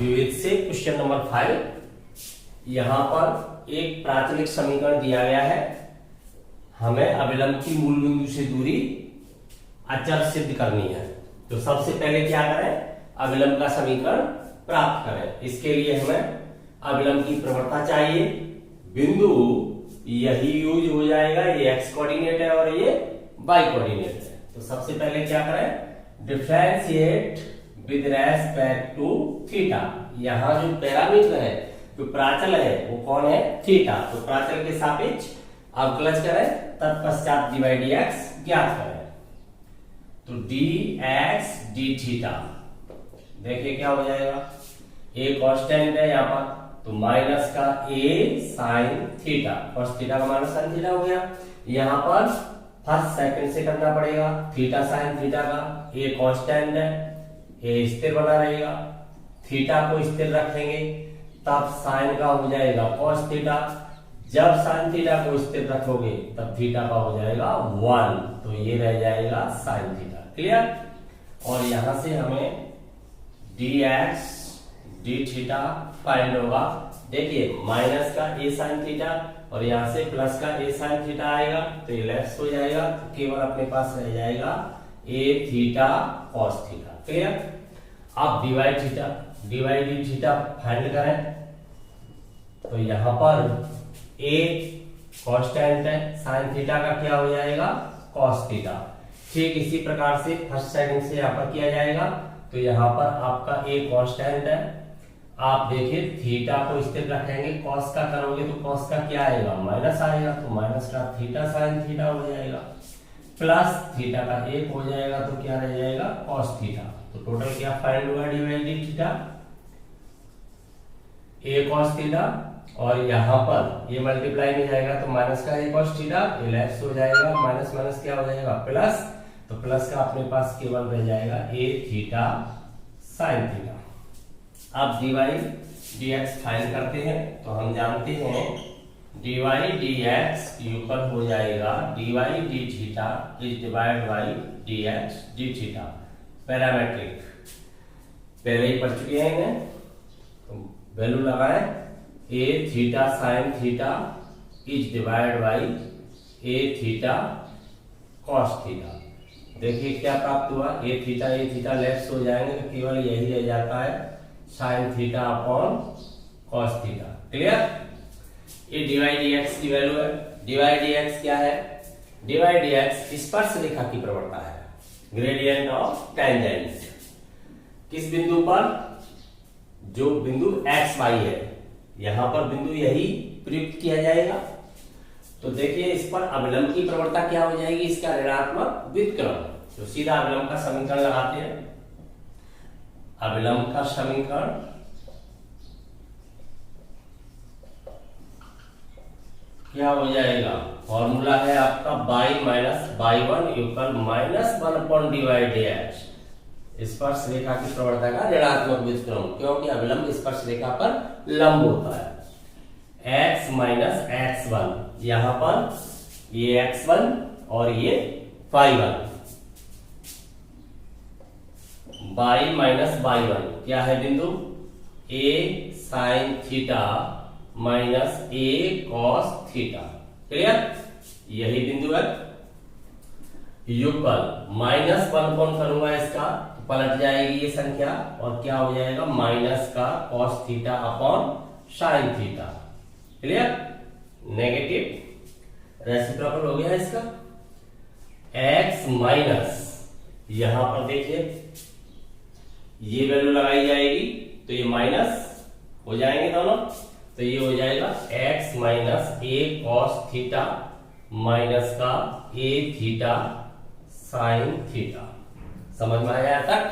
विविध से question number 5। यहाँ पर एक प्राचलिक समीकरण दिया गया है, हमें अभिलंब की मूल बिंदु से दूरी अचर सिद्ध करनी है। तो सबसे पहले क्या करें, अभिलंब का समीकरण प्राप्त करें। इसके लिए हमें अभिलंब की प्रवणता चाहिए। बिंदु यही यूज हो जाएगा, ये x कोऑर्डिनेट है और ये y कोऑर्डिनेट है। तो सबसे पहले क्या करें, differentiate with respect to theta. यहाँ जो पैरामीटर है, जो प्राचल है, वो कौन है, थीटा। तो प्राचल के सापेक्ष अवकलज करें, तत्पश्चात dy dx ज्ञात करें। तो dx d थीटा, देखिए क्या हो जाएगा, a कांस्टेंट है यहाँ पर, तो माइनस का a sine theta, first theta का माइनस साइन थीटा हो गया। यहाँ पर फर्स्ट सेकंड से करना पड़ेगा, थीटा साइन थीटा का, a कांस्टेंट है, a स्थिर बना रहेगा, थीटा को स्थिर रखेंगे तब साइन का हो जाएगा cos थीटा। जब साइन थीटा को स्थिर रखोगे तब थीटा का हो जाएगा 1, तो ये रह जाएगा साइन थीटा। क्लियर। और यहां से हमें dx d थीटा फाइंड होगा। देखिए माइनस का a साइन थीटा और यहां से प्लस का a साइन थीटा आएगा, तो ये लेफ्ट हो जाएगा, तो केवल अपने पास रह जाएगा a theta cos theta. Clear. अब dy d थीटा फाइंड करें, तो यहां पर a कांस्टेंट है, साइन थीटा का क्या हो जाएगा, cos थीटा। ठीक इसी प्रकार से फर्स्ट सेकंड से यहाँ पर किया जाएगा। तो यहाँ पर आपका a कांस्टेंट है, आप देखिए थीटा को स्थिर रखेंगे, cos का करोगे तो cos का क्या आएगा, माइनस आएगा, तो माइनस का थीटा साइन थीटा हो जाएगा, प्लस थीटा का 1 हो जाएगा, तो क्या रह जाएगा, cos थीटा। तो टोटल क्या फाइंड हुआ, dy theta a cos theta, और यहाँ पर ये मल्टीप्लाई में जाएगा तो माइनस का a cos थीटा, ये लेफ्ट हो जाएगा, माइनस माइनस क्या हो जाएगा, प्लस, तो प्लस का अपने पास केवल रह जाएगा a थीटा साइन थीटा। अब dy dx फाइंड करते हैं, तो हम जानते हैं dy dx ऊपर हो जाएगा dy d theta is divide by dx d theta. Parametric पहले ही पढ़ चुके हैं इन्हें, तो वैल्यू लगाएं, a theta sine theta is divide by a theta cos theta. देखिए क्या प्राप्त हुआ, a थीटा लेफ्ट हो जाएंगे, तो केवल यही रह जाता है sine theta upon cos theta. Clear. ये dy dx की वैल्यू है। dy dx क्या है, dy dx स्पर्श रेखा की प्रवणता है, ग्रेडियंट ऑफ टेंजेंट। किस बिंदु पर, जो बिंदु x y है, यहां पर बिंदु यही प्रयुक्त किया जाएगा। तो देखिए इस पर अभिलंब की प्रवणता क्या हो जाएगी, इसका ऋणात्मक व्युत्क्रम। तो सीधा अभिलंब का समीकरण लगाते हैं। अभिलंब का समीकरण क्या हो जाएगा, फॉर्मूला है आपका y minus y1 equal minus 1/dy dx। स्पर्श रेखा की प्रवणता का ऋणात्मक व्युत्क्रम, क्योंकि अभिलंब स्पर्श रेखा पर लंब होता है। x माइनस x1, यहां पर ये x1 और ये y1, y माइनस y1 क्या है बिंदु, a sine theta minus a cos theta. Clear. यही बिंदु है। युगल -1 कौन करूंगा इसका, तो पलट जाएगी ये संख्या और क्या हो जाएगा, माइनस का cos theta upon sine theta. Clear. Negative reciprocal हो गया इसका। x माइनस, यहां पर देखिए ये वैल्यू लगाई जाएगी, तो ये माइनस हो जाएंगे दोनों, तो ये हो जाएगा x minus a cos theta minus का a थीटा साइन थीटा। समझ में आया तक।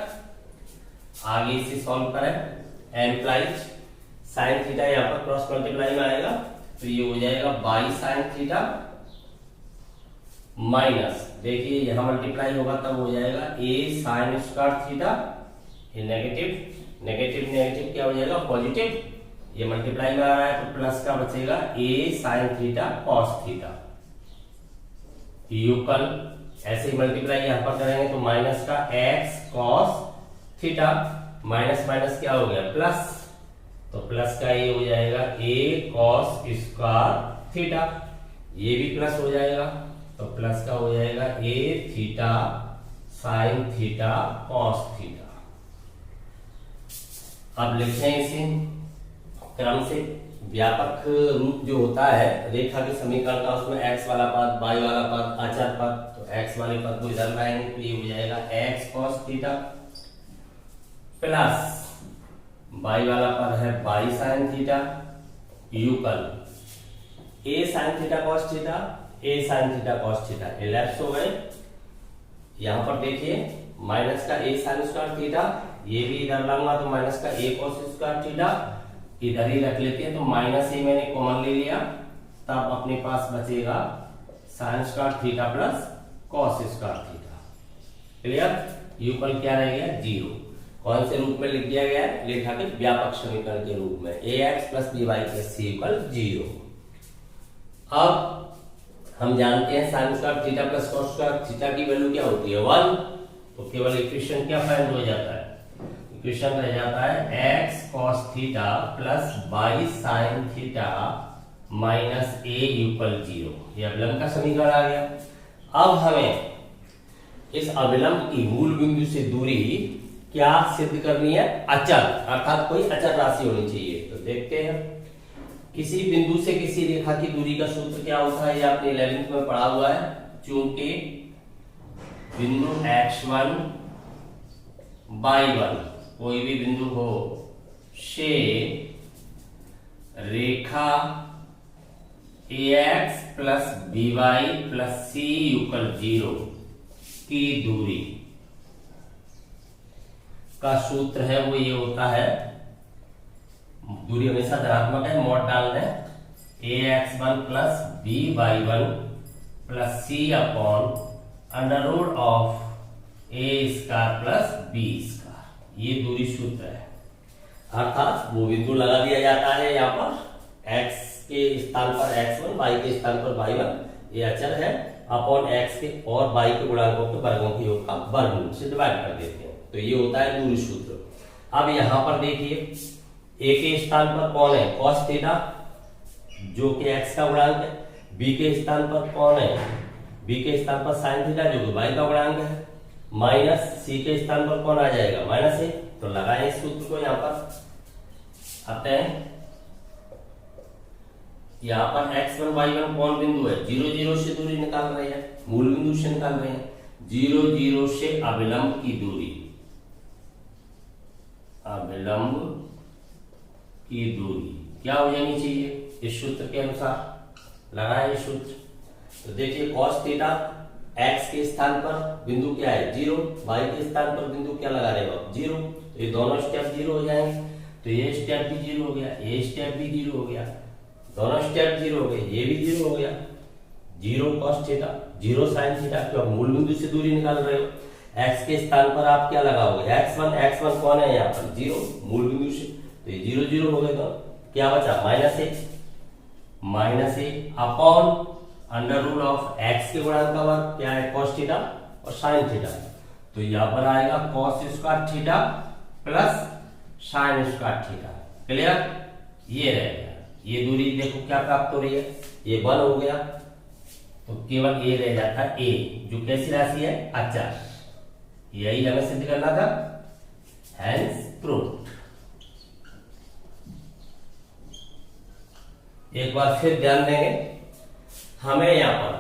आगे इसे सॉल्व करें। एम्प्लाइज साइन थीटा यहाँ पर क्रॉस मल्टीप्लाई में आएगा, तो ये हो जाएगा y साइन थीटा माइनस, देखिए यहां मल्टीप्लाई होगा तब हो जाएगा a साइन स्क्वायर थीटा, ये नेगेटिव नेगेटिव नेगेटिव क्या हो जाएगा, पॉजिटिव। ये मल्टीप्लाई में आ रहा है तो प्लस का बचेगा a sine theta cos theta. Equal ऐसे ही मल्टीप्लाई यहां पर करेंगे तो माइनस का x cos theta minus minus क्या हो गया प्लस, तो प्लस का ये हो जाएगा a cos स्क्वायर थीटा, ये भी प्लस हो जाएगा, तो प्लस का हो जाएगा a theta sine theta cos theta. अब लिखते हैं इसे क्रम से। व्यापक रूप जो होता है रेखा के समीकरण का, उसमें x वाला पद, y वाला पद, अचर पद, तो x वाले पद को इधर लाएंगे तो ये हो जाएगा x cos theta plus y वाला पद है y sin theta equal a sin theta cos theta, a sin theta cos theta. Ellipse हो गए। यहां पर देखिए माइनस का a sin स्क्वायर थीटा, ये भी इधर लाऊंगा तो माइनस का a cos स्क्वायर थीटा इधर ही रख लेते हैं, तो माइनस ए मैंने कॉमन ले लिया, तब अपने पास बचेगा sine square theta plus cos square theta. Clear? Equal क्या रह गया? 0। कौन से रूप में लिख दिया गया है? रेखा के व्यापक समीकरण के रूप में ax plus by plus c equal 0। अब हम जानते हैं sine square theta plus cos square theta की वैल्यू क्या होती है? 1। तो केवल इक्वेशन क्या फाइंड हो जाता है? इक्वेशन रह जाता है x cos theta plus y sin theta minus a equal 0। ये अविलंब का समीकरण आ गया। अब हमें इस अविलंब की मूल बिंदु से दूरी क्या सिद्ध करनी है? अचल, अर्थात कोई अचल राशि होनी चाहिए। तो देखते हैं किसी बिंदु से किसी रेखा की दूरी का सूत्र क्या होता है, ये आपने 11th में पढ़ा हुआ है। चूंकि बिंदु x1 y1 कोई भी बिंदु हो से रेखा ax plus by plus c equal 0 की दूरी का सूत्र है वो ये होता है, दूरी हमेशा धनात्मक है, मोड डालना है, ax1 plus by1 plus c upon under root of a square plus b square. ये दूरी सूत्र है। अर्थात वो बिंदु लगा दिया जाता है यहाँ पर, x के स्थान पर x1, y के स्थान पर y1, ये अचर है, अपॉन x के और y के गुणांकों के वर्गों के योग का वर्गमूल से डिवाइड कर देते हैं। तो ये होता है दूरी सूत्र। अब यहाँ पर देखिए a के स्थान पर कौन है? cos थीटा जो कि x का गुणांक है। b के स्थान पर कौन है? b के स्थान पर sin थीटा जो कि y का गुणांक है। माइनस c के स्थान पर कौन आ जाएगा? Minus a। तो लगाएं इस सूत्र को। यहाँ पर आते हैं, यहाँ पर x1 y1 कौन बिंदु है? 0 0 से दूरी निकाल रहे हैं, मूल बिंदु से निकाल रहे हैं। 0 0 से अविलंब की दूरी, अविलंब की दूरी क्या हो जानी चाहिए इस सूत्र के अनुसार? लगाएं इस सूत्र। तो देखिए cos थीटा x के स्थान पर बिंदु क्या है? 0, y के स्थान पर बिंदु क्या लगा रहे हो? 0। तो ये दोनों स्टेप 0 हो जाएंगे, तो ये स्टेप भी 0 हो गया, ये स्टेप भी 0 हो गया, दोनों स्टेप 0 हो गए, ये भी 0 हो गया। 0 cos थीटा, 0 sin थीटा, तो आप मूल बिंदु से दूरी निकाल रहे हो। x के स्थान पर आप क्या लगाओगे? x1 कौन है यहाँ पर? 0, मूल बिंदु से, तो ये 0 0 हो गए। तो क्या बचा? Minus a upon under root of x के गुणांक का वर्ग क्या है? cos थीटा और sin थीटा। तो यहाँ पर आएगा cos square theta plus sin square theta. Clear? ये रहेगा। ये दूरी देखो क्या प्राप्त हो रही है? ये 1 हो गया, तो केवल ये रह जाता है a, जो कैसी राशि है? अचर। यही हमें सिद्ध करना था, हेंस प्रूव्ड। एक बार फिर ध्यान देंगे, हमें यहाँ पर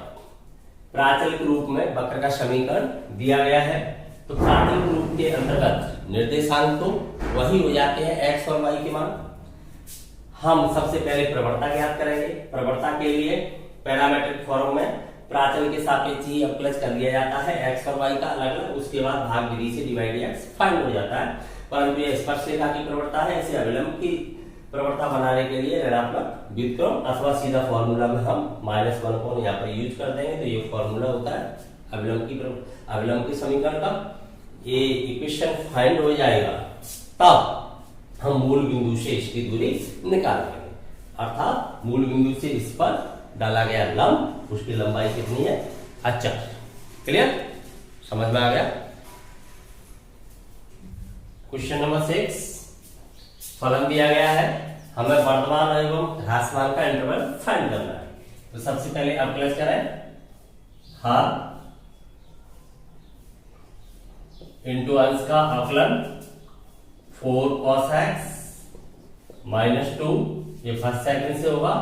प्राचलिक रूप में वक्र का समीकरण दिया गया है। तो प्राचलिक रूप के अंतर्गत निर्देशांक तो वही हो जाते हैं x और y के मान। हम सबसे पहले प्रवणता ज्ञात करेंगे। प्रवणता के लिए पैरामीट्रिक फॉर्म में प्राचल के सापेक्ष ही अवकलज कर लिया जाता है x और y का अलग अलग, उसके बाद भाग विधि से डिवाइड x फाइंड हो जाता है। परंतु ये स्पर्शरेखा की प्रवणता है, इसे अविलंब की प्रवणता बनाने के लिए ऋणात्मक व्युत्क्रम अथवा सीधा फॉर्मूला में हम -1 को यहाँ पर यूज कर देंगे। तो ये फॉर्मूला होता है अविलंब की समीकरण का। ये इक्वेशन फाइंड हो जाएगा, तब हम मूल बिंदु से इसकी दूरी निकाल लेंगे। अर्थात मूल बिंदु से इस पर डाला गया लंब, उसकी लंबाई कितनी है? अच्छा, क्लियर? समझ में आ गया? क्वेश्चन नंबर 6, फलन दिया गया है, हमें वर्तमान एवं ह्रासमान का इंटरवल फाइंड करना है। तो सबसे पहले अवकलन करें, हर इंटू अंश का अवकलन 4 cos x -2, ये फर्स्ट सेकंड से होगा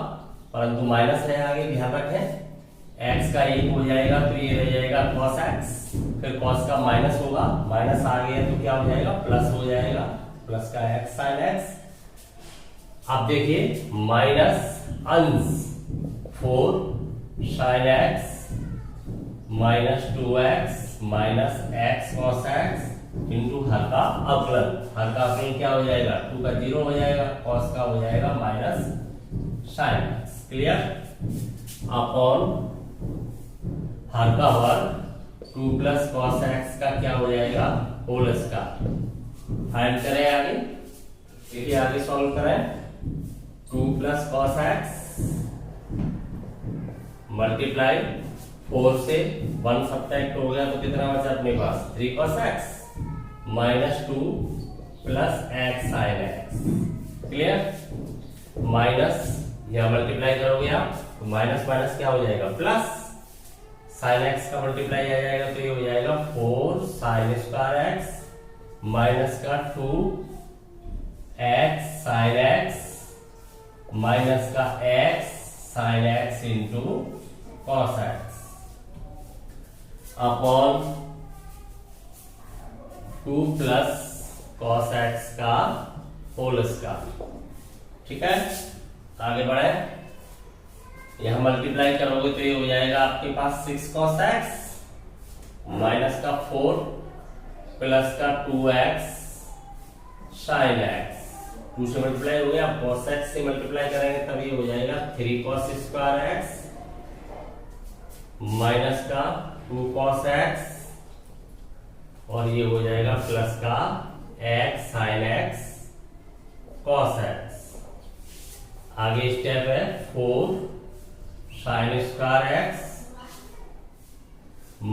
परंतु माइनस है आगे, ध्यान रखें। x का 1 हो जाएगा तो ये रह जाएगा cos x, फिर cos का माइनस होगा, माइनस आ गया तो क्या हो जाएगा, प्लस हो जाएगा, प्लस का x sin x। अब देखिए माइनस अंश 4 sin x -2x x cos x into हर का अवकलन। हर का अवकलन क्या हो जाएगा, 2 का 0 हो जाएगा, cos का हो जाएगा minus sin x। Clear. Upon her का वर्ग 2 प्लस cos x का क्या हो जाएगा, होल स्क्वायर। फाइंड करें आगे, देखिए आगे सॉल्व करें। 2 प्लस cos x मल्टीप्लाई 4 से 1 सब्ट्रैक्ट हो गया तो कितना बचा अपने पास, 3 cos x -2 plus x sin x। Clear. Minus यहां मल्टीप्लाई करोगे आप तो माइनस माइनस क्या हो जाएगा, प्लस sin x का मल्टीप्लाई आ जाएगा तो ये हो जाएगा 4 sin स्क्वायर x माइनस का 2 x sin x माइनस का x sin x into cos x upon 2 plus cos x का होल स्क्वायर। ठीक है, आगे बढ़े। यहां मल्टीप्लाई करोगे तो ये हो जाएगा आपके पास 6 cos x माइनस का 4 प्लस का 2x sin x। 2 से मल्टीप्लाई हो गया, cos x से मल्टीप्लाई करेंगे तब ये हो जाएगा 3 cos स्क्वायर x माइनस का 2 cos x और ये हो जाएगा प्लस का x sin x cos x। आगे स्टेप है 4 sin square x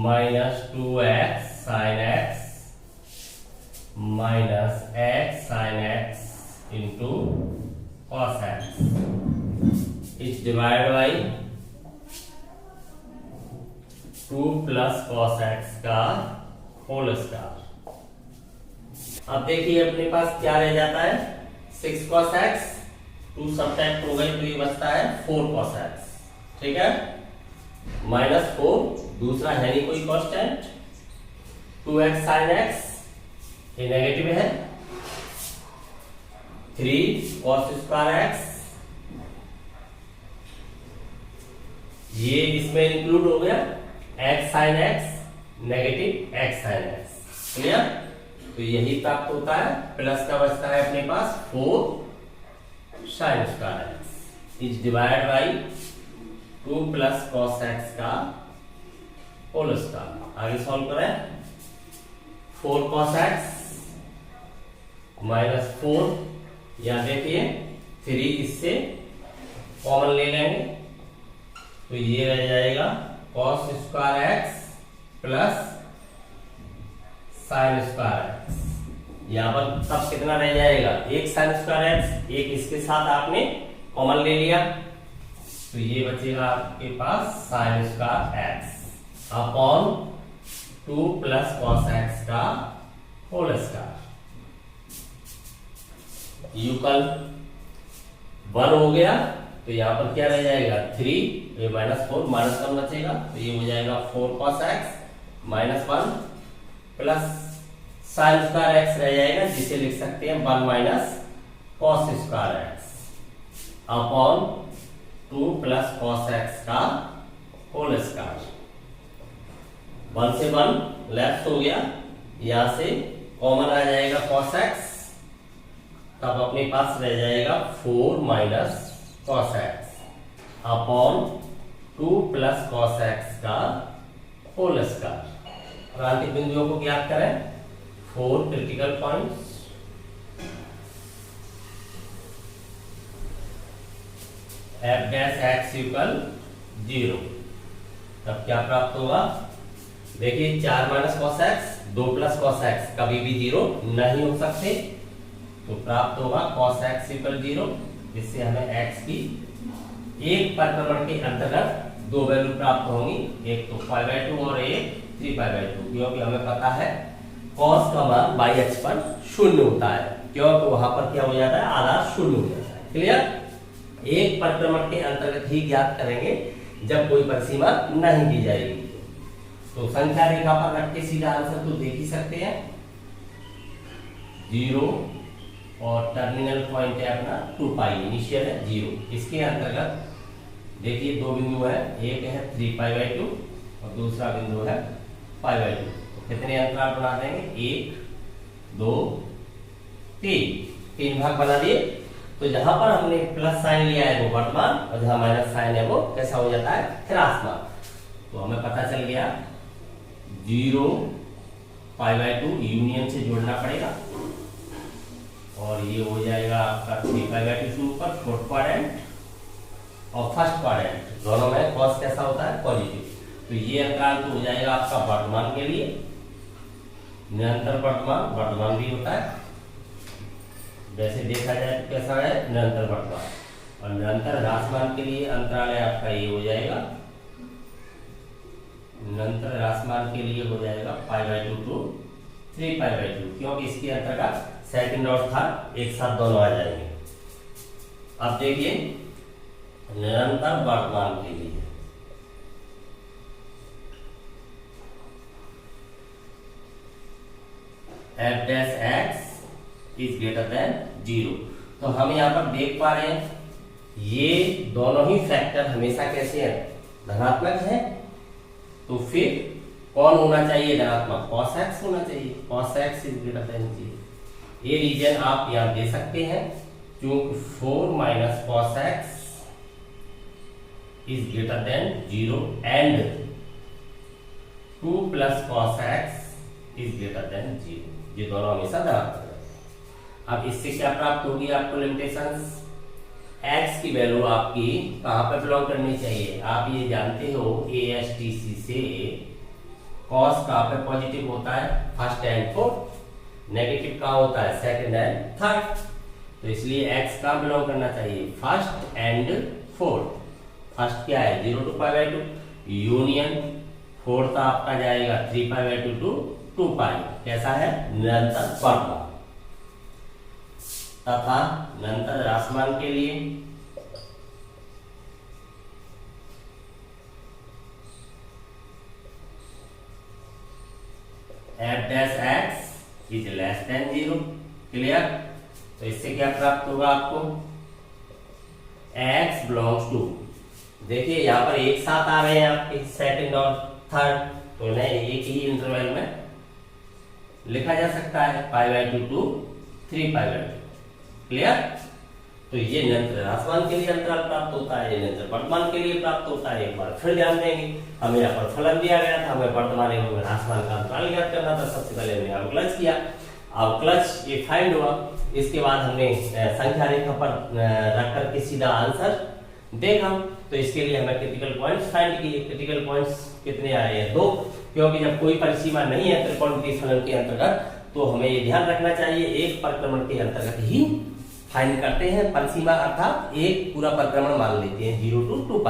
minus 2x sin x minus x sin x into cos x is divide by 2 plus cos x का whole square. अब देखिए अपने पास क्या रह जाता है, 6 cos x, 2 सब्ट्रैक्ट हो गए तो ये बचता है 4 cos x। ठीक है, -4 दूसरा है नहीं कोई कांस्टेंट, 2x sin x ये नेगेटिव है, 3 cos स्क्वायर x ये इसमें इंक्लूड हो गया, x sin x negative x sin x। Clear. तो यही प्राप्त होता है, प्लस का बचता है अपने पास 4 sin square x is divide by 2 plus cos x का होल स्क्वायर। आगे सॉल्व करें, 4 cos x माइनस 4, या देखिए 3 इससे कॉमन ले लेंगे तो ये रह जाएगा cos square x plus sin square x। यहाँ पर तब कितना रह जाएगा, एक sin स्क्वायर x, एक इसके साथ आपने कॉमन ले लिया तो ये बचेगा आपके पास sin square x upon 2 plus cos x का होल स्क्वायर। यूकल 1 हो गया तो यहाँ पर क्या रह जाएगा, 3, ये -4 माइनस 1 बचेगा तो ये हो जाएगा 4 cos x -1 plus sin square x रह जाएगा जिसे लिख सकते हैं 1 minus cos square x upon 2 plus cos x का होल स्क्वायर। 1 से 1 लेफ्ट हो गया, यहां से कॉमन आ जाएगा cos x, तब अपने पास रह जाएगा 4 minus cos x upon 2 plus cos x का होल स्क्वायर। क्रांतिक बिंदुओं को ज्ञात करें, 4 critical points, f dash x equal 0, तब क्या प्राप्त होगा, देखिए 4 minus cos x 2 plus cos x कभी भी 0 नहीं हो सकते, तो प्राप्त होगा cos x इक्वल 0। इससे हमें x की एक परिक्रमण के अंतर्गत दो वैल्यू प्राप्त होंगी, एक तो π/2 और एक 3π/2, क्योंकि हमें पता है cos का मान बाई अक्ष पर शून्य होता है, क्योंकि वहां पर क्या हो जाता है, आधार शून्य हो जाता है। क्लियर। एक परिक्रमण के अंतर्गत ही ज्ञात करेंगे जब कोई परिसीमा नहीं दी जाएगी। तो संख्या रेखा पर रख के सीधा आंसर तो देख ही सकते हैं। 0 और टर्मिनल पॉइंट है अपना 2π, इनिशियल है 0। इसके अंतर्गत देखिए दो बिंदु है, एक है 3π/2 और दूसरा बिंदु है π/2। तो कितने अंतराल बना देंगे, 1 2 3 भाग बना दिए। तो जहां पर हमने प्लस साइन लिया है वो वर्तमान, और जहां माइनस साइन है वो कैसा हो जाता है, ह्रासमान। तो हमें पता चल गया 0 π/2 यूनियन से जोड़ना पड़ेगा, और ये हो जाएगा आपका 3π/2 ऊपर फोर्थ क्वाड्रेंट और फर्स्ट क्वाड्रेंट दोनों में cos कैसा होता है, पॉजिटिव। तो ये अंतराल तो हो जाएगा आपका वर्तमान के लिए, निरंतर वर्तमान भी होता है, वैसे देखा जाए तो कैसा है, निरंतर वर्तमान। और निरंतर ह्रासमान के लिए अंतराल है आपका ये हो जाएगा, निरंतर ह्रासमान के लिए हो जाएगा π/2 to 3π/2, क्योंकि इसके अंतर्गत सेकंड और थर्ड एक साथ दोनों आ जाएंगे। अब देखिए निरंतर वर्तमान के लिए f' इज ग्रेटर देन 0। तो हम यहाँ पर देख पा रहे हैं ये दोनों ही फैक्टर हमेशा कैसे हैं, धनात्मक है। तो फिर कौन होना चाहिए, धनात्मक, cos x होना चाहिए, cos x is greater than 0। ये रीजन आप यहाँ दे सकते हैं, क्योंकि 4 - cos x is greater than 0 and 2 + cos x is greater than 0। ये दोनों हमेशा धनात्मक है। अब इससे क्या प्राप्त होगी आपको लिमिटेशंस, x की वैल्यू आपकी कहां पर बिलोंग करनी चाहिए, आप ये जानते हो ASTC से cos कहां पे पॉजिटिव होता है, फर्स्ट एंड फोर्थ, नेगेटिव कहां होता है, सेकंड एंड थर्ड। तो इसलिए x कहां बिलोंग करना चाहिए, फर्स्ट एंड फोर्थ। फर्स्ट क्या है 0 to π/2 यूनियन, फोर्थ आपका जाएगा 3π/2 to 2π, कैसा है, निरंतर वर्तमान। तथा निरंतर ह्रासमान के लिए f' is less than 0। Clear. तो इससे क्या प्राप्त होगा आपको, x बिलोंग्स टू, देखिए यहाँ पर एक साथ आ रहे हैं आपके सेकंड और थर्ड, तो इन्हें एक ही इंटरवल में लिखा जा सकता है, π/2 to 3π/2। क्लियर। तो ये निरंतर ह्रासमान के लिए अंतराल प्राप्त होता है, ये निरंतर वर्तमान के लिए प्राप्त होता है। एक बार फिर ध्यान देंगे, हमें यहाँ पर फलन दिया गया था, हमें वर्तमान एवं ह्रासमान का अंतराल ज्ञात करना था। सबसे पहले हमने अवकलज किया, अवकलज ये फाइंड हुआ। इसके बाद हमने संख्या रेखा पर रख करके सीधा आंसर देखा। तो इसके लिए हमें क्रिटिकल पॉइंट्स फाइंड किए। क्रिटिकल पॉइंट्स कितने आ रहे हैं, 2, क्योंकि जब कोई परिसीमा नहीं है त्रिकोणमितीय फलन के अंतर्गत, तो हमें ये ध्यान रखना चाहिए एक परिक्रमण के अंतर्गत ही फाइंड करते हैं परिसीमा, अर्थात एक पूरा परिक्रमण मान लेते हैं 0 to 2π।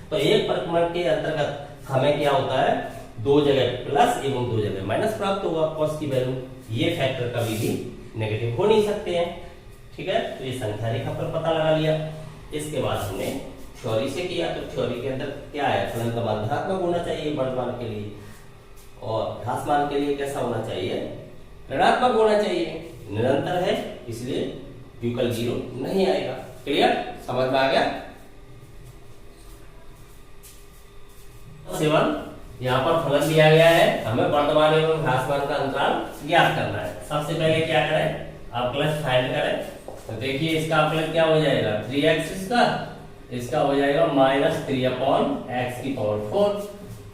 तो एक परिक्रमण के अंतर्गत हमें क्या होता है, दो जगह प्लस एवं दो जगह माइनस प्राप्त होगा cos की वैल्यू। ये फैक्टर कभी भी नेगेटिव हो नहीं सकते हैं। ठीक है, तो ये संख्या रेखा पर पता लगा लिया। इसके बाद हमने थ्योरी से किया, तो थ्योरी के अंदर क्या है, फलन का मान धनात्मक होना चाहिए वर्तमान के लिए, और ह्रासमान के लिए कैसा होना चाहिए, ऋणात्मक होना चाहिए। निरंतर है इसलिए विकल्प 0 नहीं आएगा। क्लियर, समझ में आ गया। 7 यहाँ पर फलन दिया गया है, हमें वर्तमान एवं ह्रासमान का अंतराल ज्ञात करना है। सबसे पहले क्या करें, अवकलज फाइंड करें। तो देखिए इसका अवकलज क्या हो जाएगा, 3x इसका हो जाएगा -3/x⁴।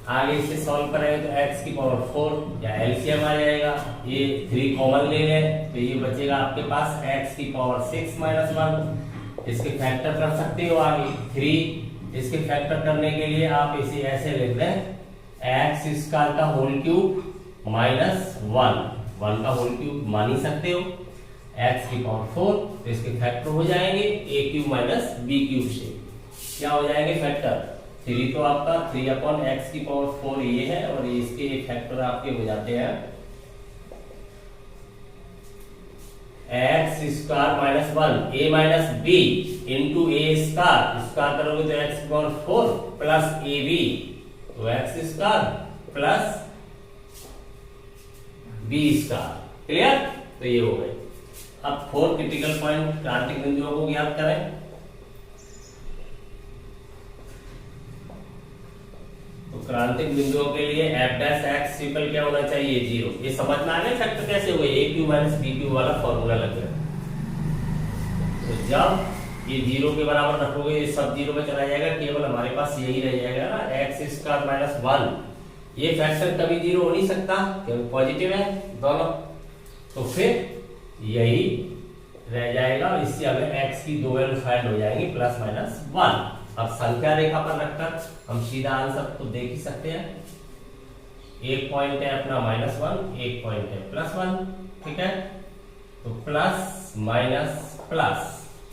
आगे इसे सॉल्व करेंगे तो x की पावर 4 या एलसीएम आ जाएगा। ये 3 कॉमन ले लें तो ये बचेगा आपके पास x की पावर 6 - 1। इसके फैक्टर कर सकते हो आगे 3। इसके फैक्टर करने के लिए आप इसे ऐसे लिख दें, x² का होल क्यूब -1 का होल क्यूब मान ही सकते हो। x की पावर 4, तो इसके फैक्टर हो जाएंगे a cube minus b cube से। क्या हो जाएंगे फैक्टर? 3 तो आपका 3/x की पावर 4 ये है, और इसके फैक्टर आपके हो जाते हैं x square minus 1 a minus b into A square करोगे तो x की पावर 4 प्लस ab, तो x square plus b square. Clear? तो ये हो गए। अब 4 क्रिटिकल पॉइंट क्रांतिक बिंदुओं को ज्ञात करें। तो क्रांतिक बिंदुओं के लिए f डैश x ट्रिपल क्या होना चाहिए? 0। ये समझ में आ गया फैक्टर कैसे हुए? a cube minus b cube वाला फॉर्मूला लग गया। तो जब ये 0 के बराबर रखोगे, ये सब 0 में चला जाएगा, केवल हमारे पास यही रह जाएगा ना x स्क्वायर माइनस 1। ये फैक्टर कभी 0 हो नहीं सकता क्योंकि पॉजिटिव है दोनों, तो फिर यही रह जाएगा। इससे हमें x की दो वैल्यू फाइंड हो जाएंगी प्लस माइनस 1। अब संख्या रेखा पर रखकर हम सीधा आंसर तो देख ही सकते हैं। एक पॉइंट है अपना -1, एक पॉइंट है +1, ठीक है। तो प्लस माइनस प्लस,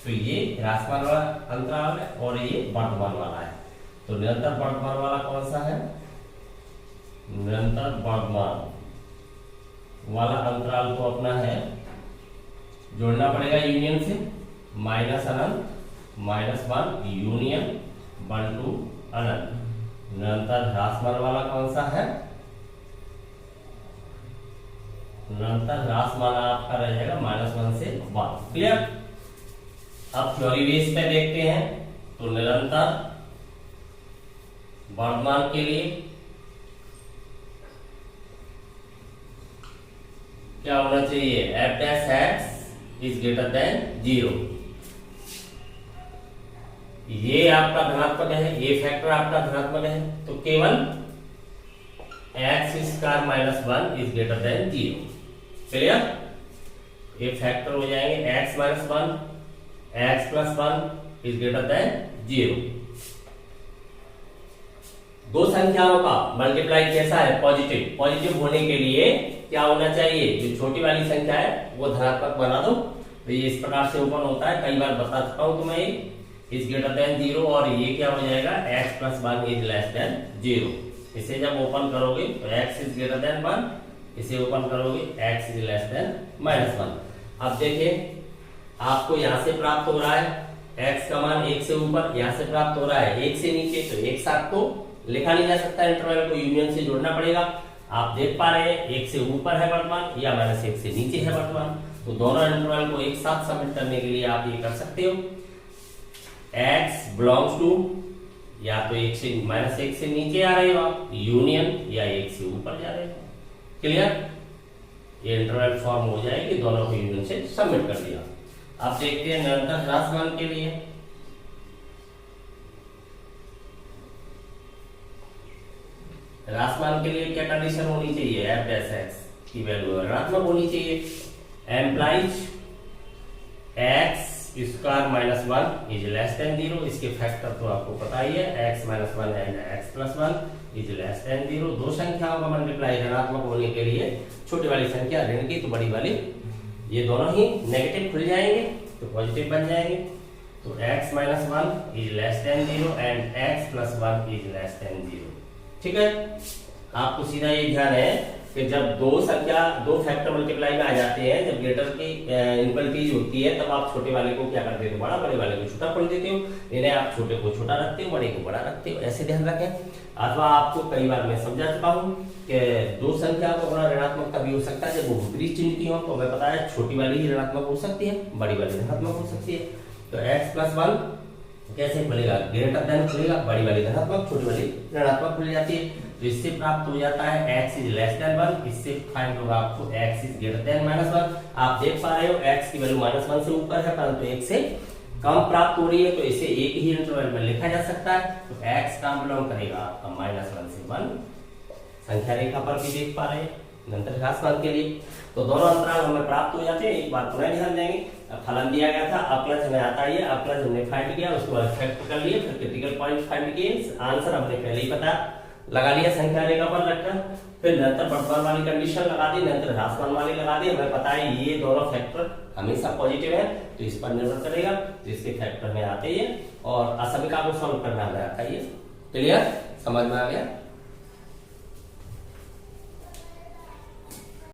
तो ये ह्रासमान वाला अंतराल है और ये बढ़मान वाला है। तो निरंतर बढ़मान वाला कौन सा है? निरंतर बढ़मान वाला अंतराल तो अपना है, जोड़ना पड़ेगा यूनियन से, माइनस अनंत -1 यूनियन 1 to अनंत। निरंतर ह्रासमान वाला कौन सा है? निरंतर ह्रासमान आपका रह जाएगा -1 से 1। क्लियर? अब थ्योरी बेस पे देखते हैं। तो निरंतर बढ़मान के लिए क्या होना चाहिए? f dash x is greater than 0। ये आपका धनात्मक है, ये फैक्टर आपका धनात्मक है, तो केवल x square minus 1 is greater than 0। Clear? ये फैक्टर हो जाएंगे x minus 1, x plus 1 is greater than 0। दो संख्याओं का मल्टीप्लाई कैसा है? पॉजिटिव। पॉजिटिव होने के लिए क्या होना चाहिए? जो छोटी वाली संख्या है वो धनात्मक बना दो। तो ये इस प्रकार से ओपन होता है, कई बार बता चुका हूं तुम्हें। इज ग्रेटर देन 0, और ये क्या हो जाएगा? x plus 1 is less than 0। इसे जब ओपन करोगे तो x इज ग्रेटर देन 1, इसे ओपन करोगे x इज लेस देन -1। अब देखिए आपको यहां से प्राप्त हो रहा है x का मान 1 से ऊपर, यहां से प्राप्त हो रहा है 1 से नीचे, तो एक साथ तो लिखा नहीं जा सकता, इंटरवल को यूनियन से जोड़ना पड़ेगा। आप देख पा रहे हैं 1 से ऊपर है वर्तमान या -1 से नीचे है वर्तमान, तो दोनों इंटरवल को एक साथ सबमिट करने के लिए आप ये कर सकते हो। x बिलोंग्स टू या तो 1 से -1 से नीचे आ रहे हो आप, यूनियन, या 1 से ऊपर जा रहे हो। क्लियर? ये इंटरवल फॉर्म हो जाएगी, दोनों को यूनियन से सबमिट कर दिया। अब देखते हैं निरंतर ह्रासमान के लिए। ह्रासमान के लिए क्या कंडीशन होनी चाहिए? f डैश x की वैल्यू ऋणात्मक होनी चाहिए। Implies x square minus 1 is less than 0। इसके फैक्टर तो आपको पता ही है, x minus 1 and x plus 1 is less than 0। दो संख्याओं का मल्टीप्लाई ऋणात्मक होने के लिए छोटी वाली संख्या ऋण की तो बड़ी वाली, ये दोनों ही नेगेटिव खुल जाएंगे तो पॉजिटिव बन जाएंगे। तो x minus 1 is less than 0 and x plus 1 is less than 0। ठीक है? आपको सीधा ये ध्यान है कि जब दो फैक्टर मल्टीप्लाई में आ जाते हैं, जब ग्रेटर की इनक्वलिटीज होती है, तब आप छोटे वाले को क्या कर देते हो? बड़ा, बड़े वाले को छोटा खोल देते हो। इन्हें आप छोटे को छोटा रखते हो, बड़े को बड़ा रखते हो, ऐसे ध्यान रखें। अथवा आपको कई बार मैं समझा चुका हूँ कि दो संख्या को बड़ा ऋणात्मक तभी हो सकता है जब वो विपरीत चिन्ह की हो। तो हमें पता है छोटी वाली ही ऋणात्मक हो सकती है, बड़ी वाली ऋणात्मक हो सकती है। तो x प्लस 1 कैसे खुलेगा? ग्रेटर देन खुलेगा, बड़ी वाली धनात्मक, छोटी वाली ऋणात्मक खुल जाती है। तो इससे प्राप्त हो जाता है x इज लेस देन 1, इससे फाइंड होगा आपको x इज ग्रेटर देन -1। आप देख पा रहे हो x की वैल्यू -1 से ऊपर है, परंतु 1 से कम प्राप्त हो रही है, तो इसे एक ही इंटरवल में लिखा जा सकता है। तो x का बिलोंग करेगा आपका -1 से 1। संख्या रेखा पर भी देख पा रहे हैं निरंतर ह्रासमान के लिए। तो दोनों अंतराल हमें प्राप्त हो जाते हैं। एक बार पुनः ध्यान देंगे, फलन दिया गया था, अपलज हमें आता ही है, अपलज हमने फाइंड किया, उसके बाद फैक्टर कर लिए, फिर क्रिटिकल पॉइंट फाइंड किए, आंसर हमने पहले ही बताया। लगा लिया संख्या रेखा पर रखकर, फिर निरंतर बढ़तवान वाली कंडीशन लगा दी, निरंतर ह्रासमान वाली लगा दी। हमें पता है ये दोनों फैक्टर हमेशा पॉजिटिव है, तो इस पर निर्भर करेगा, तो इसके फैक्टर में आते ही है। और असमिका को सॉल्व करना हमें आता ही है। क्लियर, समझ में आ गया।